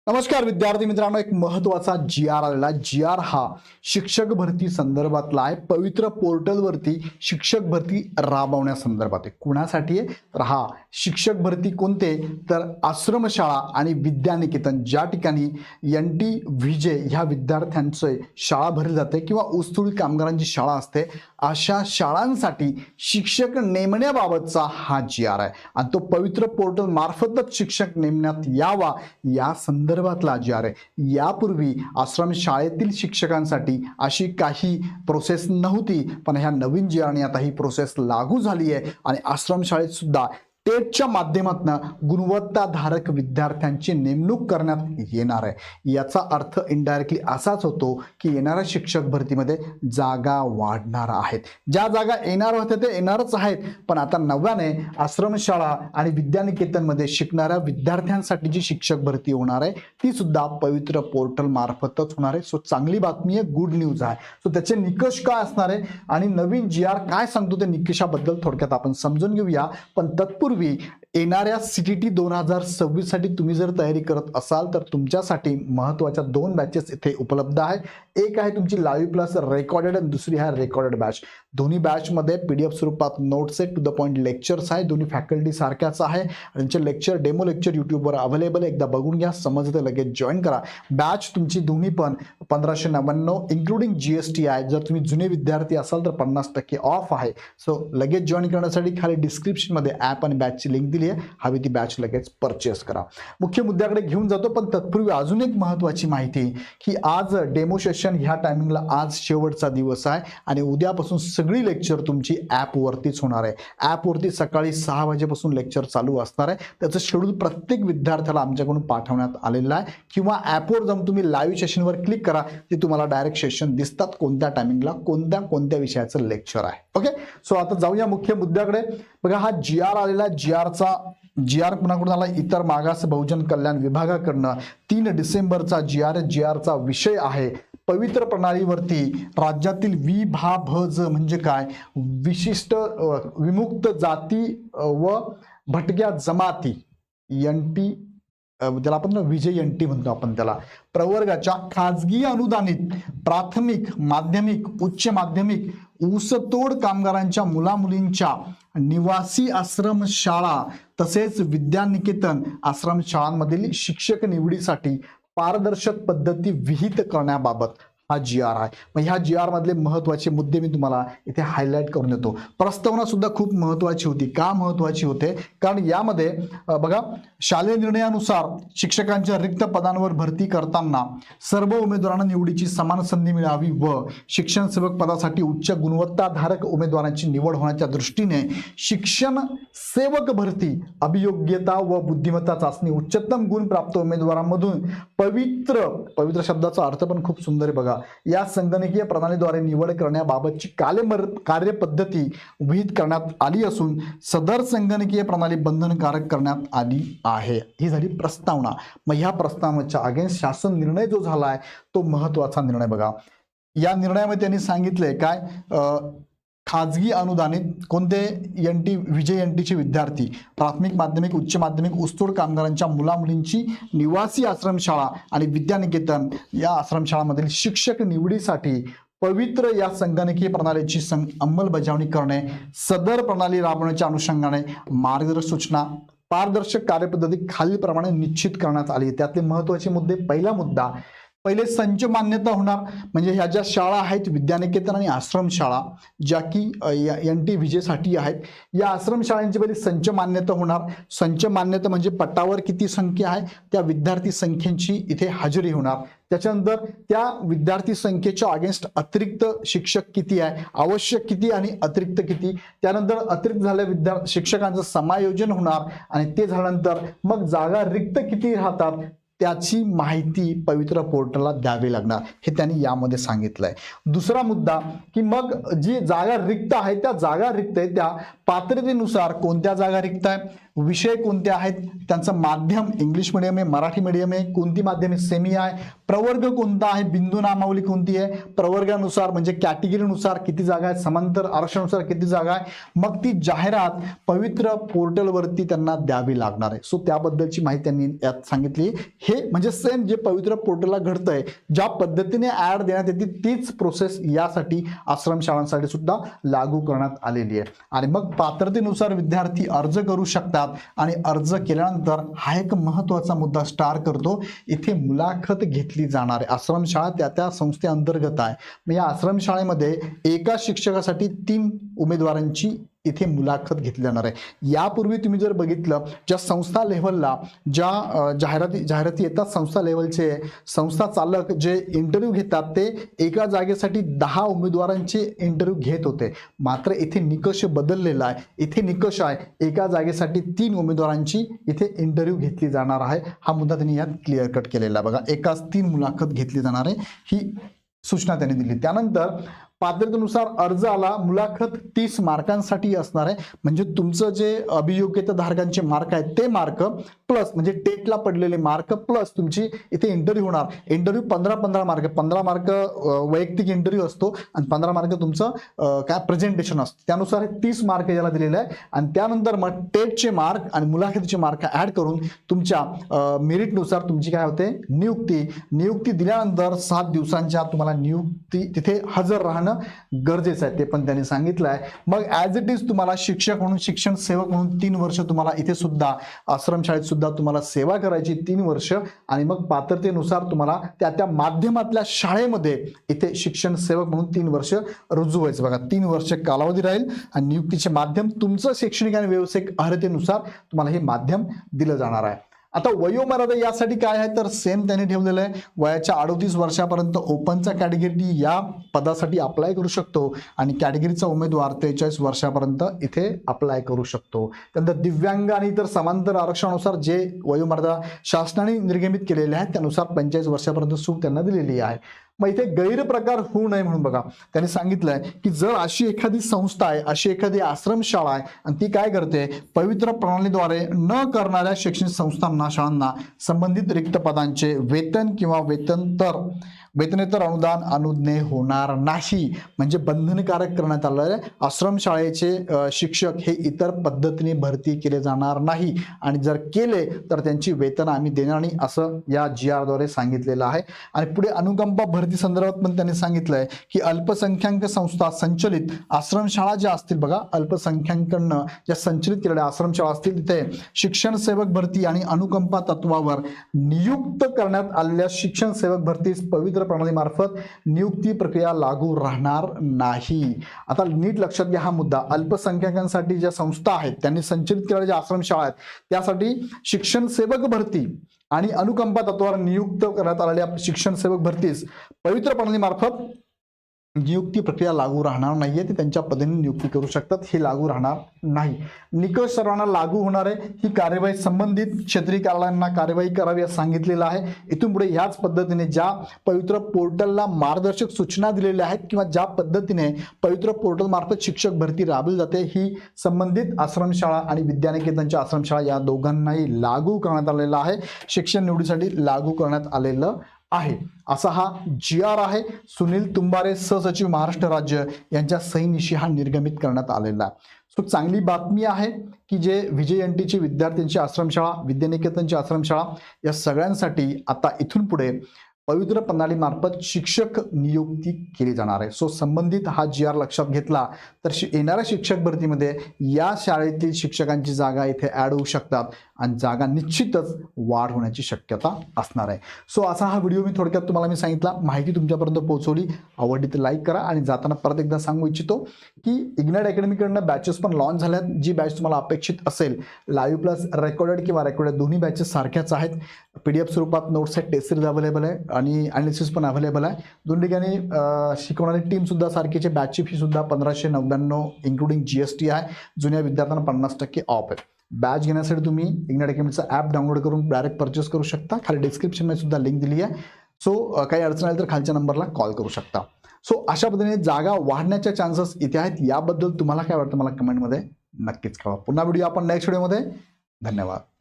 नमस्कार विद्यार्थी मित्रांनो, एक महत्त्वाचा जी-आर आलेला. जी-आर हा शिक्षक भरती संदर्भातला आहे. पवित्र पोर्टलवरती शिक्षक भरती राबवण्यासंदर्भात आहे. कुणासाठी आहे तर हा शिक्षक भरती कोणते तर आश्रमशाळा आणि विद्यानिकेतन, ज्या ठिकाणी NT-VJ ह्या विद्यार्थ्यांचे शाळा भरली जाते किंवा ऊसतोडी कामगारांची शाळा असते, अशा शाळांसाठी शिक्षक नेमण्याबाबतचा हा जी-आर आहे. आणि तो पवित्र पोर्टल मार्फतच शिक्षक नेमण्यात यावा या संदर्भातला जी-आर आहे. यापूर्वी आश्रमशाळेतील शिक्षकांसाठी अशी काही प्रोसेस नव्हती, पण ह्या नवीन जी-आरने आता ही प्रोसेस लागू झाली आहे आणि आश्रमशाळेत सुद्धा टेटच्या माध्यमातून गुणवत्ताधारक विद्यार्थ्यांची नेमणूक करण्यात येणार आहे. याचा अर्थ इनडायरेक्टली असाच होतो की येणाऱ्या शिक्षक भरतीमध्ये जागा वाढणार आहेत. ज्या जागा येणार होत्या ते येणारच आहेत, पण आता नव्याने आश्रमशाळा आणि विद्यानिकेतनमध्ये शिकणाऱ्या विद्यार्थ्यांसाठी जी शिक्षक भरती होणार आहे ती सुद्धा पवित्र पोर्टल मार्फतच होणार आहे. सो चांगली बातमी आहे, गुड न्यूज आहे. सो त्याचे निकष काय असणार आहे आणि नवीन जी-आर काय सांगतो ते निकषाबद्दल थोडक्यात आपण समजून घेऊया. पण तत्पूर्वी येणाऱ्या CTT 2026 साठी तुम्ही जर तयारी करत असाल तर तुमच्यासाठी महत्त्वाच्या 2 बॅचेस इथे उपलब्ध आहेत. एक आहे तुमची लाईव्ह प्लस रेकॉर्डेड आणि दुसरी आहे रेकॉर्डेड बॅच. दोन्ही बॅचमध्ये PDF स्वरूपात नोट्स आहे, टू द पॉईंट लेक्चर्स आहे. दोन्ही फॅकल्टी सारख्याच आहे आणि त्यांचे लेक्चर डेमो लेक्चर यूट्यूबवर अवेलेबल आहे. एकदा बघून घ्या, समजतं लगेच जॉईन करा. बॅच तुमची दोन्ही पण 1599 इन्क्लुडिंग GST आहे. जर तुम्ही जुने विद्यार्थी असाल तर 50% ऑफ आहे. सो लगेच जॉईन करण्यासाठी खाली डिस्क्रिप्शनमध्ये ॲप आणि बॅचची लिंक दिली आहे. हवी ती बॅच लगेच परचेस करा. मुख्य मुद्द्याकडे घेऊन जातो, पण तत्पूर्वी अजून एक महत्त्वाची माहिती की आज डेमो सेशन ह्या टायमिंगला आज शेवटचा दिवस आहे आणि उद्यापासून सगळी लेक्चर तुमची ॲपवरतीच होणार आहे. ॲपवरती सकाळी 6 वाजेपासून लेक्चर चालू असणार आहे. त्याचं शेड्यूल प्रत्येक विद्यार्थ्याला आमच्याकडून पाठवण्यात आलेलं आहे. किंवा ॲपवर जाऊन तुम्ही लाईव्ह सेशनवर क्लिक करा, ते तुम्हाला डायरेक्ट सेशन दिसतात कोणत्या टायमिंगला कोणत्या विषयाचं लेक्चर आहे. ओके, सो आता जाऊया मुख्य मुद्द्याकडे. बघा, हा जी-आर आलेला जी-आर कुणाकडून आला? इतर मागास बहुजन कल्याण विभागाकडनं 3 डिसेंबरचा जी-आरचा विषय आहे पवित्र प्रणालीवरती राज्यातील विभाभज म्हणजे काय, विशिष्ट विमुक्त जाती व भटक्या जमाती NT, त्याला आपण VJ-NT म्हणतो आपण त्याला, प्रवर्गाच्या खाजगी अनुदानित प्राथमिक, माध्यमिक, उच्च माध्यमिक ऊसतोड कामगारांच्या मुलामुलींच्या निवासी आश्रमशाळा तसेच विद्यानिकेतन आश्रमशाळांमधील शिक्षक निवडीसाठी पारदर्शक पद्धती विहित करण्याबाबत हा जी-आर आहे. मग ह्या जी-आर मधले महत्त्वाचे मुद्दे मी तुम्हाला इथे हायलाईट करून देतो. प्रस्तावना सुद्धा खूप महत्त्वाची होती. का महत्त्वाची होते? कारण यामध्ये बघा, शालेय निर्णयानुसार शिक्षकांच्या रिक्त पदांवर भरती करताना सर्व उमेदवारांना निवडीची समान संधी मिळावी व शिक्षण सेवक पदासाठी उच्च गुणवत्ताधारक उमेदवारांची निवड होण्याच्या दृष्टीने शिक्षण सेवक भरती अभियोग्यता व बुद्धिमत्ता चाचणी उच्चतम गुण प्राप्त उमेदवारांमधून पवित्र शब्दाचा अर्थ पण खूप सुंदर आहे बघा, या संगणकीय प्रणालीद्वारे निवड करण्याबाबतची कार्यपद्धती विहित करण्यात आली असून सदर संगणकीय प्रणाली बंधनकारक करण्यात आली आहे. ही झाली प्रस्तावना. मग ह्या प्रस्तावनेच्या अगेन्स्ट शासन निर्णय जो झाला आहे तो महत्त्वाचा निर्णय बघा. या निर्णयामध्ये त्यांनी सांगितलंय काय, खाजगी अनुदानित कोणते VJ-NTचे विद्यार्थी, प्राथमिक, माध्यमिक, उच्च माध्यमिक ऊसतोड कामगारांच्या मुलामुलींची निवासी आश्रमशाळा आणि विद्यानिकेतन या आश्रमशाळांमधील शिक्षक निवडीसाठी पवित्र या संगणकीय प्रणालीची अंमलबजावणी करणे, सदर प्रणाली राबवण्याच्या अनुषंगाने मार्गदर्शक सूचना, पारदर्शक कार्यपद्धती खालीलप्रमाणे निश्चित करण्यात आली. त्यातले महत्त्वाचे मुद्दे, पहिला मुद्दा, पहिले संच मान्यता होणार. म्हणजे ह्या ज्या शाळा आहेत विद्यानिकेतन आणि आश्रमशाळा ज्या की NT-VJ साठी आहेत, या आश्रमशाळांची पहिली संच मान्यता होणार. संच मान्यता म्हणजे पटावर किती संख्या आहे त्या विद्यार्थी संख्येची इथे हजेरी होणार. त्याच्यानंतर त्या विद्यार्थी संख्येच्या अगेन्स्ट अतिरिक्त शिक्षक किती आहे, आवश्यक किती आणि अतिरिक्त किती, त्यानंतर अतिरिक्त झालेल्या शिक्षकांचं समायोजन होणार आणि ते झाल्यानंतर मग जागा रिक्त किती राहतात त्याची माहिती पवित्र पोर्टलला द्यावी लागणार, हे त्यांनी यामध्ये सांगितलंय. दुसरा मुद्दा की मग जी जागा रिक्त आहे त्या जागा रिक्त आहे त्या पात्रतेनुसार कोणत्या जागा रिक्त आहे, विषय कोणते आहेत, त्यांचं माध्यम इंग्लिश मीडियम आहे, मराठी मीडियम आहे, कोणती माध्यम आहे, सेमी आहे, प्रवर्ग कोणता आहे, बिंदू नामावली कोणती आहे, प्रवर्गानुसार म्हणजे कॅटेगरीनुसार किती जागा आहेत, समांतर आरक्षणानुसार किती जागा आहे, मग ती जाहिरात पवित्र पोर्टलवरती त्यांना द्यावी लागणार आहे. सो त्याबद्दलची माहिती त्यांनी यात सांगितली. हे म्हणजे सेम जे पवित्र पोर्टलला घडतंय, ज्या पद्धतीने ऍड देण्यात येते तीच प्रोसेस यासाठी आश्रमशाळांसाठी सुद्धा लागू करण्यात आलेली आहे. आणि मग पात्रतेनुसार विद्यार्थी अर्ज करू शकतात आणि अर्ज केल्यानंतर हा एक महत्त्वाचा मुद्दा स्टार करतो, इथे मुलाखत घेतली जाणार आहे. आश्रमशाळा त्या संस्थेअंतर्गत आहे. मग या आश्रमशाळेमध्ये एका शिक्षकासाठी 3 उमेदवारांची इथे मुलाखत घेतली जाणार आहे. यापूर्वी तुम्ही जर बघितलं, ज्या संस्था लेव्हलला ज्या जाहिराती येतात, संस्था लेव्हलचे संस्था चालक जे इंटरव्ह्यू घेतात ते एका जागेसाठी 10 उमेदवारांचे इंटरव्ह्यू घेत होते. मात्र इथे निकष बदललेला आहे. इथे निकष आहे एका जागेसाठी 3 उमेदवारांची इथे इंटरव्ह्यू घेतली जाणार आहे. हा मुद्दा त्यांनी यात क्लिअर कट केलेला बघा. एकाच 3 मुलाखत घेतली जाणार आहे, ही सूचना त्यांनी दिली. त्यानंतर पात्रतेनुसार अर्ज आला, मुलाखत 30 मार्कांसाठी असणार आहे. म्हणजे तुमचं जे अभियोग्यता धारकांचे मार्क आहेत ते मार्क प्लस म्हणजे टेटला पडलेले मार्क प्लस तुमची इथे इंटरव्ह्यू होणार. इंटरव्ह्यू 15 मार्क, 15 मार्क वैयक्तिक इंटरव्ह्यू असतो आणि 15 मार्क तुमचं काय प्रेझेंटेशन असतं. त्यानुसार 30 मार्क याला दिलेले आहे. आणि त्यानंतर मग टेटचे मार्क आणि मुलाखतीचे मार्क ऍड करून तुमच्या मेरिटनुसार तुमची काय होते नियुक्ती दिल्यानंतर 7 दिवसांच्या तुम्हाला नियुक्ती तिथे हजर राहणं गरजेचं आहे, ते पण त्यांनी सांगितलं आहे. मग ऍज इट इज तुम्हाला शिक्षक म्हणून, शिक्षण सेवक म्हणून 3 वर्ष तुम्हाला इथे सुद्धा आश्रमशाळेत सुद्धा तुम्हाला सेवा करायची 3 वर्ष. आणि मग पात्रतेनुसार तुम्हाला त्या माध्यमातल्या शाळेमध्ये इथे शिक्षण सेवक म्हणून 3 वर्ष रुजू व्हायचं बघा. 3 वर्ष कालावधी राहील आणि नियुक्तीचे माध्यम तुमचं शैक्षणिक आणि व्यावसायिक अर्हतेनुसार तुम्हाला हे माध्यम दिलं जाणार आहे. आता वयोमर्यादा यासाठी काय आहे तर सेम त्यांनी ठेवलेलं आहे. वयाच्या 38 वर्षापर्यंत ओपनचा कॅटेगरी या पदासाठी अप्लाय करू शकतो आणि कॅटेगरीचा उमेदवार 43 वर्षापर्यंत इथे अप्लाय करू शकतो. त्यानंतर दिव्यांग आणि इतर समांतर आरक्षणानुसार जे वयोमर्यादा शासनाने निर्गमित केलेले आहेत त्यानुसार 45 वर्षापर्यंत सूट त्यांना दिलेली आहे. मग इथे गैरप्रकार होऊ नये म्हणून बघा त्यांनी सांगितलंय की जर अशी एखादी संस्था आहे, अशी एखादी आश्रमशाळा आहे आणि ती काय करते, पवित्र प्रणालीद्वारे न करणाऱ्या शैक्षणिक संस्थांना, शाळांना संबंधित रिक्त पदांचे वेतन किंवा वेतनेतर अनुदान अनुज्ञेय होणार नाही. म्हणजे बंधनकारक करण्यात आलेलं आहे. आश्रमशाळेचे शिक्षक हे इतर पद्धतीने भरती केले जाणार नाही आणि जर केले तर त्यांची वेतन आम्ही देणार नाही असं या GR द्वारे सांगितलेलं आहे. आणि पुढे अनुकंपा भरती संदर्भात पण त्यांनी सांगितलंय की अल्पसंख्याक संस्था संचलित आश्रमशाळा ज्या असतील बघा, अल्पसंख्याकांना ज्या संचलित केलेल्या आश्रमशाळा असतील तिथे शिक्षण सेवक भरती आणि अनुकंपा तत्वावर नियुक्त करण्यात आलेल्या शिक्षण सेवक भरतीस पवित्र प्रणालीमार्फत नियुक्ती प्रक्रिया लागू राहणार नाही. आता नीट लक्षात घ्या हा मुद्दा. अल्पसंख्याकांसाठी ज्या संस्था आहेत त्यांनी संचलित केलेल्या ज्या आश्रमशाळा आहेत त्यासाठी शिक्षण सेवक भरती आणि अनुकंपा तत्वावर नियुक्त करण्यात आलेल्या शिक्षण सेवक भरतीस पवित्र प्रणालीमार्फत नियुक्ती प्रक्रिया लागू राहणार नाहीये. ते त्यांच्या पद्धतीने नियुक्ती करू शकतात, हे लागू राहणार नाही. निकष सर्वांना लागू होणार आहे. ही कार्यवाही संबंधित क्षेत्रीय कार्यालयांना कार्यवाही करावी असं सांगितलेलं आहे. इथून पुढे याच पद्धतीने ज्या पवित्र पोर्टलला मार्गदर्शक सूचना दिलेल्या आहेत किंवा ज्या पद्धतीने पवित्र पोर्टल मार्फत शिक्षक भरती राबवली जाते ही संबंधित आश्रमशाळा आणि विद्यानिकेतनच्या आश्रमशाळा या दोघांनाही लागू करण्यात आलेलं आहे. शिक्षण निवडीसाठी लागू करण्यात आलेलं आहे. असा हा GR आहे. सुनील तुंबारे सहसचिव महाराष्ट्र राज्य यांच्या सहीनिशी हा निर्गमित करण्यात आलेला आहे. सो चांगली बातमी आहे की जे VJNTची विद्यार्थ्यांची आश्रमशाळा, विद्यानिकेतनची आश्रमशाळा या सगळ्यांसाठी आता इथून पुढे पवित्र प्रणालीमार्फत शिक्षक नियुक्ती केली जाणार आहे. सो संबंधित हा GR लक्षात घेतला तर येणाऱ्या शिक्षक भरतीमध्ये या शाळेतील शिक्षकांची जागा इथे ऍड होऊ शकतात आणि जागा निश्चितच वाढ होण्याची शक्यता असणार आहे. सो असा हा व्हिडिओ मी थोडक्यात तुम्हाला सांगितला, माहिती तुमच्यापर्यंत पोहोचवली. आवडली तर लाईक करा. आणि जाताना परत एकदा सांगू इच्छितो की इग्नाइट अकॅडमीकडनं बॅचेस पण लॉन्च झाल्यात. जी बॅच तुम्हाला अपेक्षित असेल, लाईव्ह प्लस रेकॉर्डेड किंवा रेकॉर्डेड दोन्ही बॅचेस सारख्याच आहेत. PDF स्वरूपात नोट्स आहेत, टेस्ट सिरीज अवेलेबल आहे आणि अनालिसिस पण अवेलेबल आहे. दोन ठिकाणी शिकवणारी टीम सुद्धा सारखीची. बॅचची फी सुद्धा 1599 इन्क्लुडिंग GST आहे. जुन्या विद्यार्थ्यांना 50% ऑफ आहे. बॅच घेण्यासाठी तुम्ही इग्नाइट अकॅडमीचा ॲप डाउनलोड करून डायरेक्ट परचेस करू शकता. खाली डिस्क्रिप्शनमध्ये सुद्धा लिंक दिली आहे. सो काही अडचण आली तर खालच्या नंबरला कॉल करू शकता. सो अशा पद्धतीने जागा वाढण्याच्या चान्सेस इथे आहेत. याबद्दल तुम्हाला काय वाटतं मला कमेंटमध्ये नक्कीच कळवा. पुन्हा व्हिडिओ आपण नेक्स्ट व्हिडिओमध्ये धन्यवाद.